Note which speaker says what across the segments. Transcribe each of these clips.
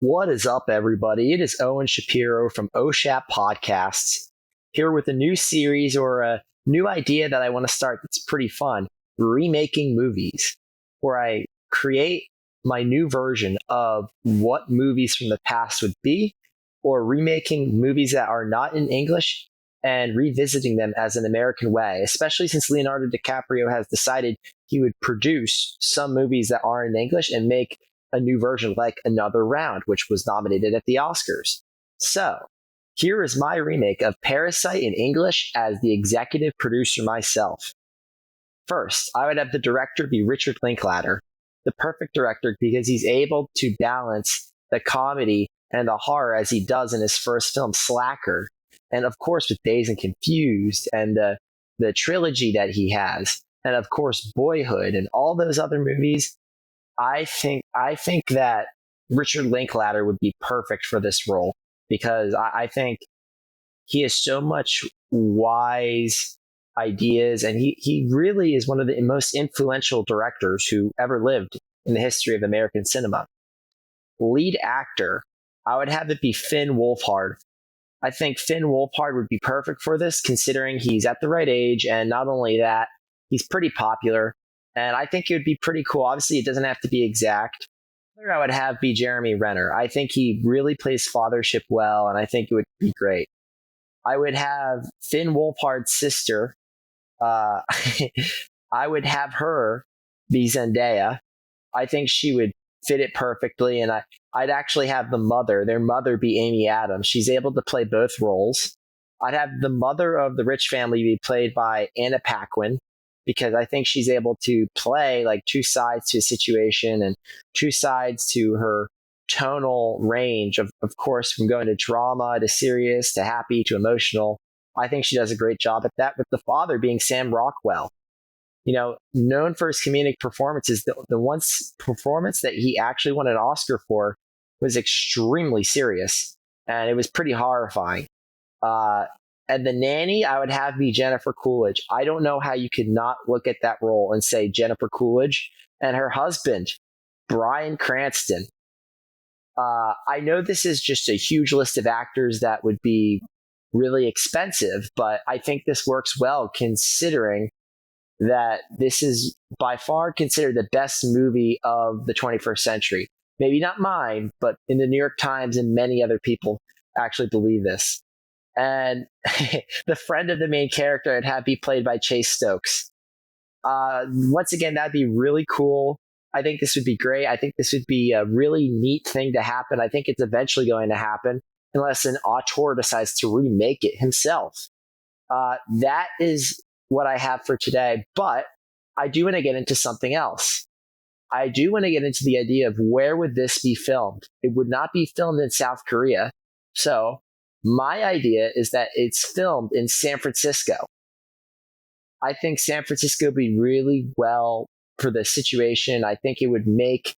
Speaker 1: What is up, everybody? It is Owen Shapiro from OSHAP Podcasts, here with a new series or a new idea that I want to start that's pretty fun, remaking movies, where I create my new version of what movies from the past would be, or remaking movies that are not in English and revisiting them as an American way, especially since Leonardo DiCaprio has decided he would produce some movies that are in English and make a new version like Another Round, which was nominated at the Oscars. So, here is my remake of Parasite in English as the executive producer myself. First, I would have the director be Richard Linklater, the perfect director because he's able to balance the comedy and the horror as he does in his first film, Slacker, and of course with Dazed and Confused and the trilogy that he has, and of course Boyhood and all those other movies. I think that Richard Linklater would be perfect for this role because I think he has so much wise ideas, and he really is one of the most influential directors who ever lived in the history of American cinema. Lead actor, I would have it be Finn Wolfhard. I think Finn Wolfhard would be perfect for this, considering he's at the right age, and not only that, he's pretty popular. And I think it would be pretty cool. Obviously, it doesn't have to be exact. I would have be Jeremy Renner. I think he really plays fathership well, and I think it would be great. I would have Finn Wolfhard's sister. Uh, I would have her be Zendaya. I think she would fit it perfectly, and I'd actually have their mother be Amy Adams. She's able to play both roles. I'd have the mother of the rich family be played by Anna Paquin, because I think she's able to play like two sides to a situation and two sides to her tonal range of course, from going to drama to serious to happy to emotional. I think she does a great job at that, with the father being Sam Rockwell. Known for his comedic performances, the one performance that he actually won an Oscar for was extremely serious, and it was pretty horrifying. Uh, and the nanny, I would have be Jennifer Coolidge. I don't know how you could not look at that role and say Jennifer Coolidge and her husband, Bryan Cranston. I know this is just a huge list of actors that would be really expensive, but I think this works well considering that this is by far considered the best movie of the 21st century. Maybe not mine, but in the New York Times and many other people actually believe this. And the friend of the main character I'd have be played by Chase Stokes. Once again, that'd be really cool. I think this would be great. I think this would be a really neat thing to happen. I think it's eventually going to happen unless an auteur decides to remake it himself. That is what I have for today, but I do want to get into something else. I do want to get into the idea of where would this be filmed. It would not be filmed in South Korea. So my idea is that it's filmed in San Francisco. I think San Francisco would be really well for the situation. I think it would make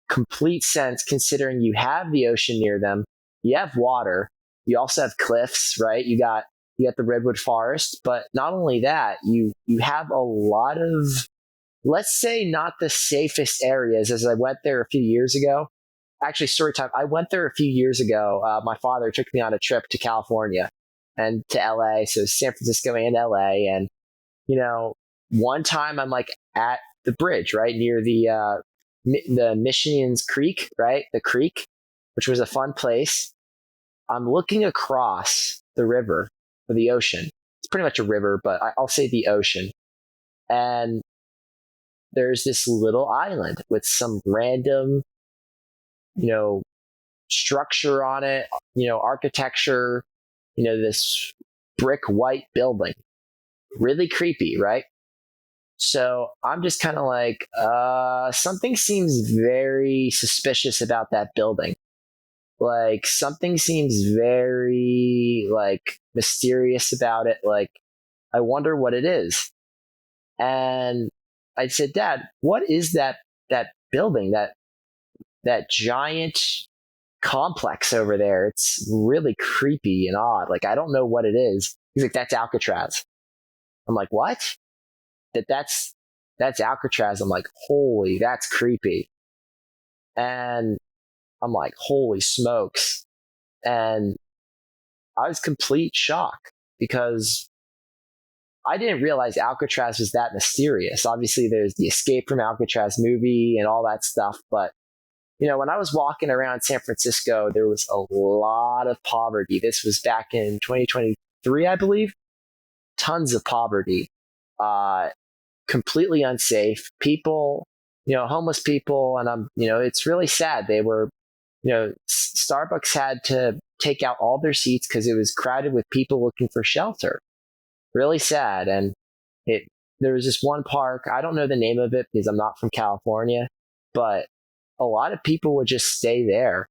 Speaker 1: complete sense considering you have the ocean near them, you have water, you also have cliffs, right? You got the redwood forest, but not only that, you have a lot of, let's say, not the safest areas. As I went there a few years ago, actually, story time. I went there a few years ago. My father took me on a trip to California and to LA, so San Francisco and LA. And one time I'm like at the bridge right near the Mission's Creek, right, the creek, which was a fun place. I'm looking across the river or the ocean. It's pretty much a river, but I'll say the ocean. And there's this little island with some random structure on it, architecture, this brick white building. Really creepy, right? So I'm just kind of like, something seems very suspicious about that building. Like something seems very like mysterious about it. Like, I wonder what it is. And I said, Dad, what is that building, that giant complex over there? It's really creepy and odd. Like, I don't know what it is. He's like, that's Alcatraz. I'm like, what? That's Alcatraz. I'm like, holy, that's creepy. And I'm like, holy smokes. And I was complete shock because I didn't realize Alcatraz was that mysterious. Obviously, there's the Escape from Alcatraz movie and all that stuff. But, when I was walking around San Francisco, there was a lot of poverty. This was back in 2023, I believe. Tons of poverty. Completely unsafe. People, homeless people. And it's really sad. They were, Starbucks had to take out all their seats because it was crowded with people looking for shelter. Really sad. And there was this one park, I don't know the name of it because I'm not from California, but a lot of people would just stay there.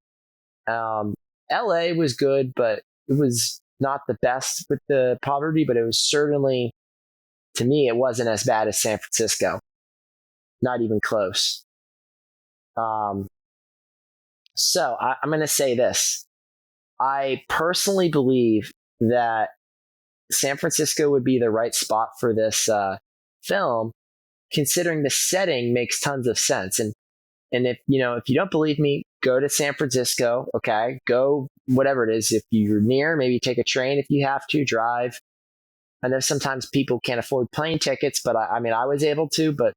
Speaker 1: LA was good, but it was not the best with the poverty, but it was certainly, to me, it wasn't as bad as San Francisco. Not even close. So I'm going to say this. I personally believe that San Francisco would be the right spot for this film, considering the setting makes tons of sense. And if you don't believe me, go to San Francisco. Okay, go whatever it is. If you're near, maybe take a train if you have to. Drive. I know sometimes people can't afford plane tickets, but I mean, I was able to. But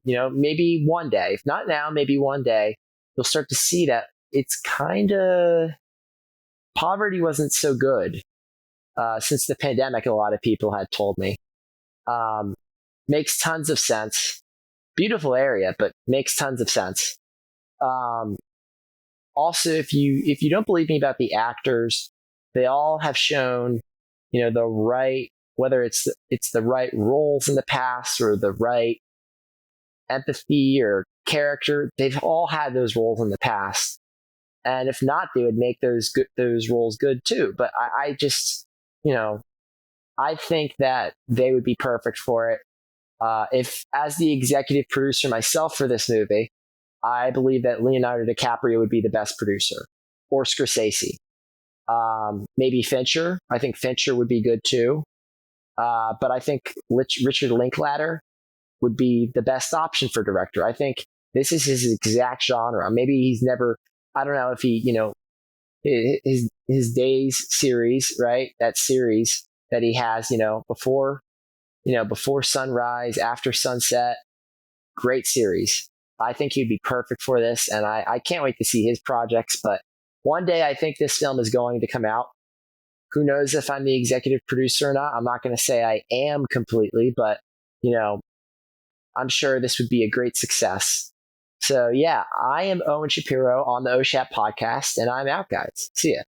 Speaker 1: maybe one day, if not now, maybe one day, you'll start to see that it's kind of poverty wasn't so good. Since the pandemic, a lot of people had told me. Makes tons of sense. Beautiful area, but makes tons of sense. Also, if you don't believe me about the actors, they all have shown, the right, whether it's the right roles in the past or the right empathy or character, they've all had those roles in the past. And if not, they would make those roles good too. But I just, I think that they would be perfect for it. If, as the executive producer myself for this movie, I believe that Leonardo DiCaprio would be the best producer, or Scorsese. Maybe Fincher. I think Fincher would be good too. But I think Richard Linklater would be the best option for director. I think this is his exact genre. Maybe he's never, I don't know if he, his Days series, right? That series that he has, before sunrise, after sunset, great series. I think he'd be perfect for this, and I can't wait to see his projects. But one day I think this film is going to come out. Who knows if I'm the executive producer or not? I'm not going to say I am completely, but, I'm sure this would be a great success. So yeah, I am Owen Shapiro on the OSHAP podcast, and I'm out, guys. See ya.